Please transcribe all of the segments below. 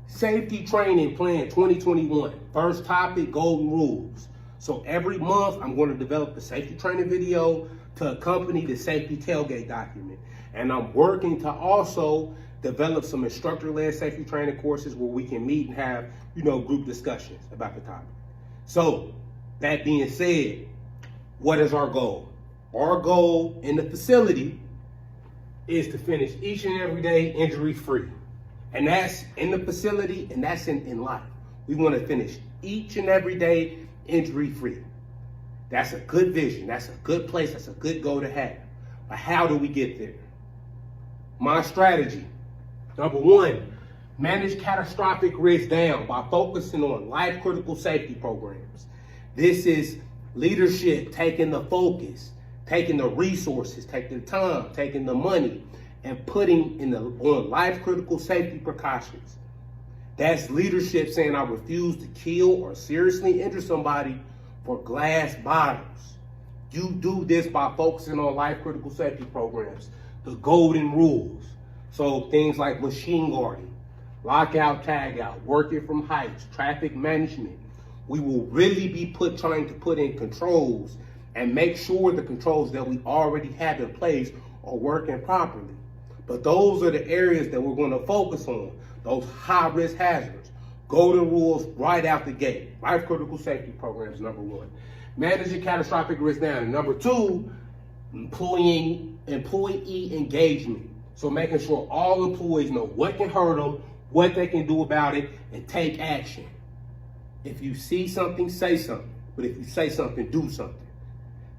Safety Training Plan 2021. First topic, golden rules. So every month, I'm going to develop a safety training video to accompany the safety tailgate document. And I'm working to also develop some instructor-led safety training courses where we can meet and have, group discussions about the topic. So that being said, what is our goal? Our goal in the facility is to finish each and every day injury-free. And that's in the facility and that's in life. We want to finish each and every day injury-free. That's a good vision. That's a good place. That's a good goal to have. But how do we get there? My strategy. Number one, manage catastrophic risk down by focusing on life-critical safety programs. This is leadership taking the focus, taking the resources, taking the time, taking the money, and putting on life-critical safety precautions. That's leadership saying, I refuse to kill or seriously injure somebody for glass bottles. You do this by focusing on life-critical safety programs, the golden rules. So things like machine guarding, lockout, tag out, working from heights, traffic management. We will really be trying to put in controls and make sure the controls that we already have in place are working properly. But those are the areas that we're going to focus on, those high-risk hazards. Golden rules right out the gate. Life-critical safety programs, number one. Managing catastrophic risk down. And number two, employee engagement. So making sure all employees know what can hurt them, what they can do about it, and take action. If you see something, say something. But if you say something, do something.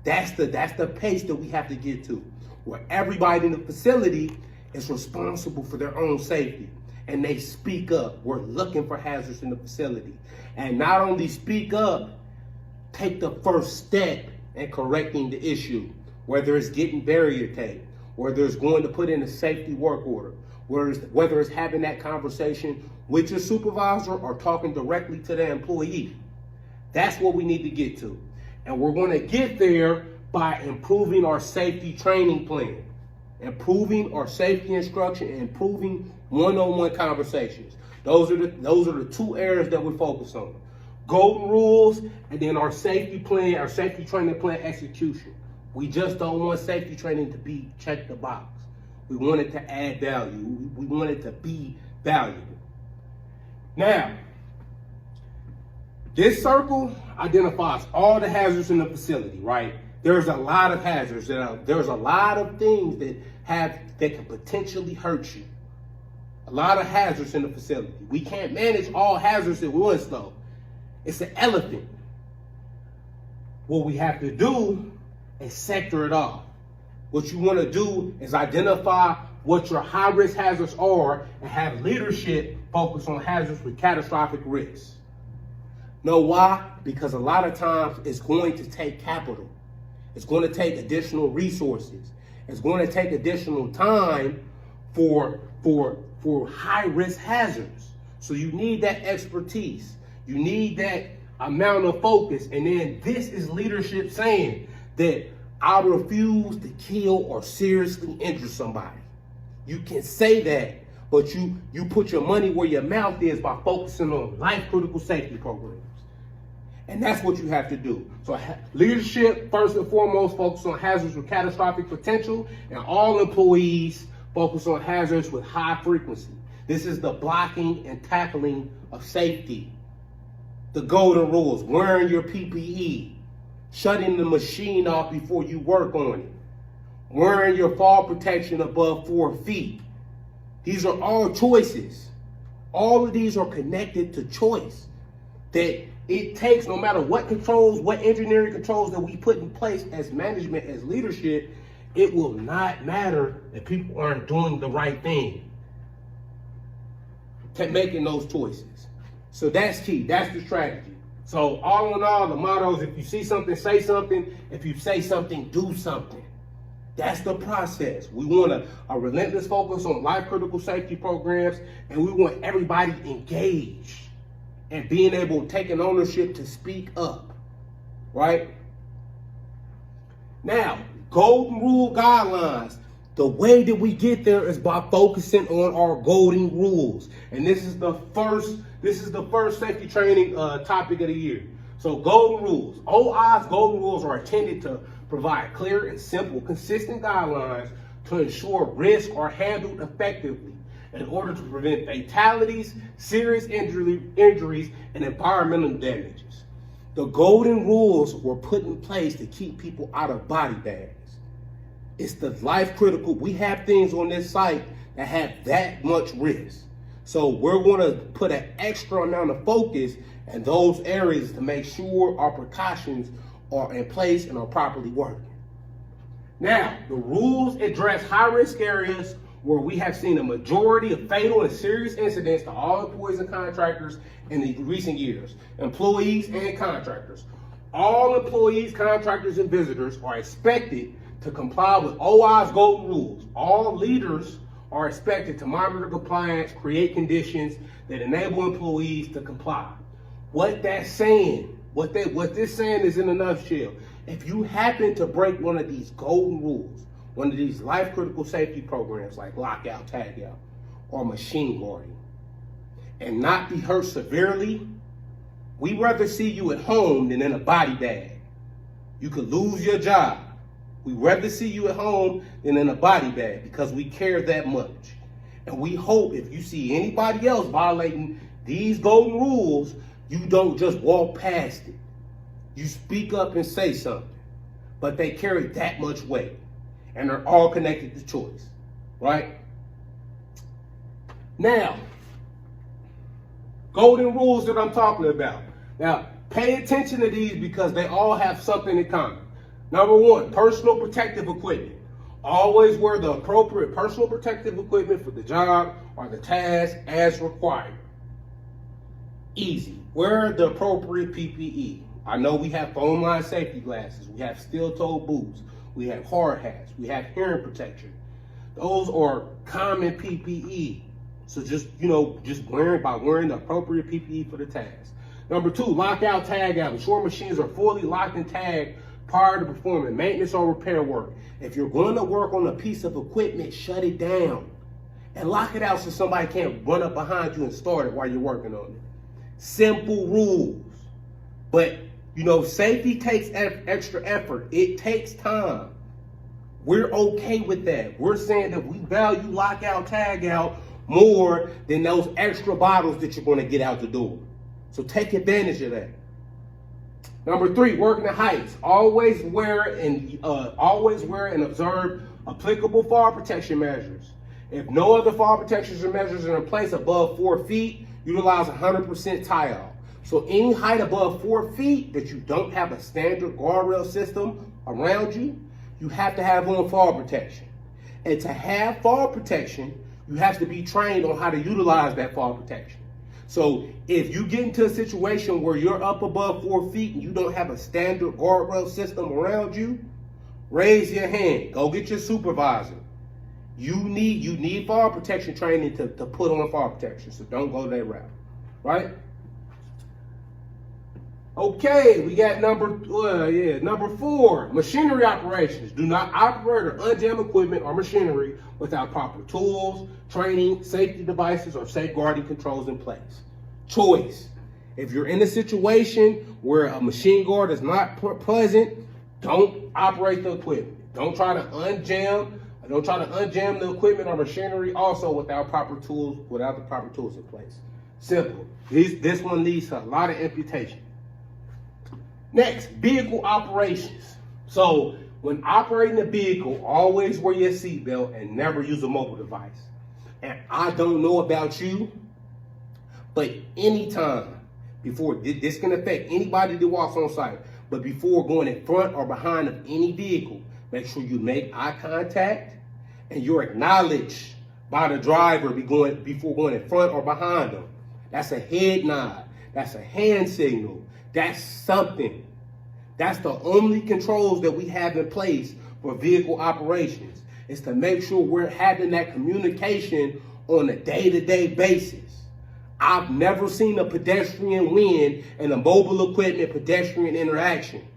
That's the pace that we have to get to, where everybody in the facility is responsible for their own safety. And they speak up. We're looking for hazards in the facility. And not only speak up, take the first step in correcting the issue, whether it's getting barrier tape, whether it's going to put in a safety work order, whether it's having that conversation with your supervisor or talking directly to the employee. That's what we need to get to. And we're going to get there by improving our safety training plan, improving our safety instruction, and improving one-on-one conversations. Those are the two areas that we focus on. Golden rules, and then our safety plan, our safety training plan execution. We just don't want safety training to be check the box. We want it to add value. We want it to be valuable. Now, this circle identifies all the hazards in the facility, right? There's a lot of hazards. There's a lot of things that can potentially hurt you. A lot of hazards in the facility. We can't manage all hazards at once, though. It's an elephant. What we have to do is sector it off. What you want to do is identify what your high-risk hazards are and have leadership focus on hazards with catastrophic risks. Know why? Because a lot of times it's going to take capital. It's going to take additional resources. It's going to take additional time for high-risk hazards. So you need that expertise. You need that amount of focus. And then this is leadership saying that I refuse to kill or seriously injure somebody. You can say that, but you put your money where your mouth is by focusing on life-critical safety programs. And that's what you have to do. So leadership, first and foremost, focus on hazards with catastrophic potential, and all employees focus on hazards with high frequency. This is the blocking and tackling of safety. The golden rules, wearing your PPE, shutting the machine off before you work on it, wearing your fall protection above 4 feet. These are all choices. All of these are connected to choice. That it takes, no matter what controls, what engineering controls that we put in place as management, as leadership, it will not matter if people aren't doing the right thing. Making those choices. So that's key. That's the strategy. So all in all, the motto is if you see something, say something. If you say something, do something. That's the process. We want a relentless focus on life-critical safety programs, and we want everybody engaged and being able to take an ownership to speak up, right? Now, golden rule guidelines. The way that we get there is by focusing on our golden rules. And this is the first safety training topic of the year. So golden rules. OI's golden rules are intended to provide clear and simple, consistent guidelines to ensure risks are handled effectively in order to prevent fatalities, serious injuries, and environmental damages. The golden rules were put in place to keep people out of body bags. It's the life critical. We have things on this site that have that much risk. So we're going to put an extra amount of focus in those areas to make sure our precautions are in place and are properly working. Now, the rules address high-risk areas where we have seen a majority of fatal and serious incidents to all employees and contractors in the recent years, employees and contractors. All employees, contractors, and visitors are expected to comply with OI's golden rules. All leaders are expected to monitor compliance, create conditions that enable employees to comply. What that's saying, what this saying is in a nutshell, if you happen to break one of these golden rules, one of these life critical safety programs like Lockout Tag Out or machine guarding, and not be hurt severely, we'd rather see you at home than in a body bag. You could lose your job. We'd rather see you at home than in a body bag because we care that much. And we hope if you see anybody else violating these golden rules, you don't just walk past it. You speak up and say something. But they carry that much weight. And they're all connected to choice. Right? Now, golden rules that I'm talking about. Now, pay attention to these because they all have something in common. Number one, personal protective equipment. Always wear the appropriate personal protective equipment for the job or the task as required. Easy. Wear the appropriate PPE. I know we have foam line safety glasses. We have steel-toed boots. We have hard hats. We have hearing protection. Those are common PPE. So just wearing the appropriate PPE for the task. Number two, lockout tag out. Ensure machines are fully locked and tagged prior to performing maintenance or repair work. If you're going to work on a piece of equipment, shut it down and lock it out so somebody can't run up behind you and start it while you're working on it. Simple rules. But, safety takes extra effort. It takes time. We're okay with that. We're saying that we value lockout, tag out more than those extra bottles that you're going to get out the door. So take advantage of that. Number three, working at heights. Always wear and observe applicable fall protection measures. If no other fall protection measures are in place above 4 feet, utilize 100% tie-off. So any height above 4 feet that you don't have a standard guardrail system around you, you have to have on fall protection. And to have fall protection, you have to be trained on how to utilize that fall protection. So if you get into a situation where you're up above 4 feet and you don't have a standard guardrail system around you, raise your hand. Go get your supervisor. You need fall protection training to put on fall protection. So don't go that route, right? Okay, we got number 4, machinery operations. Do not operate or unjam equipment or machinery without proper tools, training, safety devices, or safeguarding controls in place. Choice. If you're in a situation where a machine guard is not present, don't operate the equipment. Don't try to unjam the equipment or machinery also without the proper tools in place. Simple. This one needs a lot of imputation. Next, vehicle operations. So when operating a vehicle, always wear your seatbelt and never use a mobile device. And I don't know about you, but anytime before, this can affect anybody that walks on site, but before going in front or behind of any vehicle, make sure you make eye contact and you're acknowledged by the driver before going in front or behind them. That's a head nod. That's a hand signal. That's something. That's the only controls that we have in place for vehicle operations, is to make sure we're having that communication on a day-to-day basis. I've never seen a pedestrian win in a mobile equipment pedestrian interaction.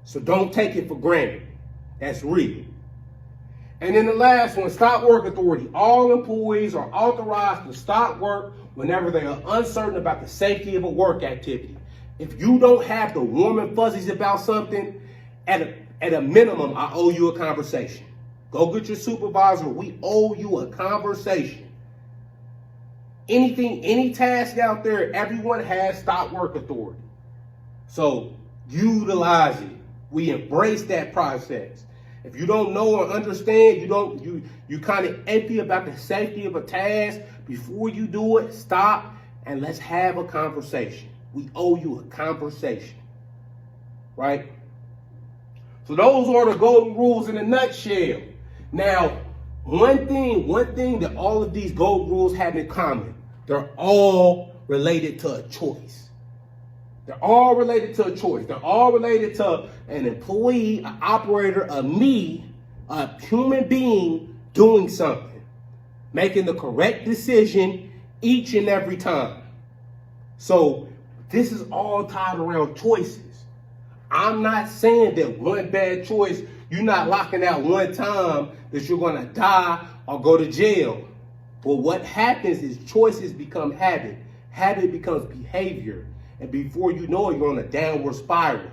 So don't take it for granted. That's real. And then the last one, stop work authority. All employees are authorized to stop work whenever they are uncertain about the safety of a work activity. If you don't have the warm and fuzzies about something, at a minimum, I owe you a conversation. Go get your supervisor. We owe you a conversation. Anything, any task out there, everyone has stop work authority. So utilize it. We embrace that process. If you don't know or understand, you kind of empty about the safety of a task, before you do it, stop and let's have a conversation. We owe you a conversation, right? So those are the golden rules in a nutshell. Now, one thing that all of these golden rules have in common, they're all related to a choice. They're all related to a choice. They're all related to an employee, an operator, a me, a human being doing something, making the correct decision each and every time. So this is all tied around choices. I'm not saying that one bad choice, you're not locking out one time that you're going to die or go to jail. But what happens is choices become habit. Habit becomes behavior. And before you know it, you're on a downward spiral.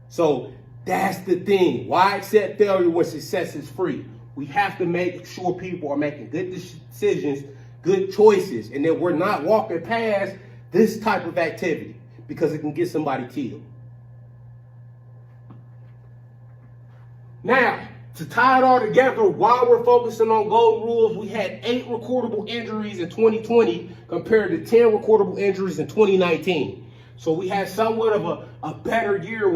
So that's the thing. Why accept failure when success is free? We have to make sure people are making good decisions, good choices, and that we're not walking past this type of activity because it can get somebody killed. Now, to tie it all together, while we're focusing on golden rules, we had 8 recordable injuries in 2020 compared to 10 recordable injuries in 2019. So we had somewhat of a better year.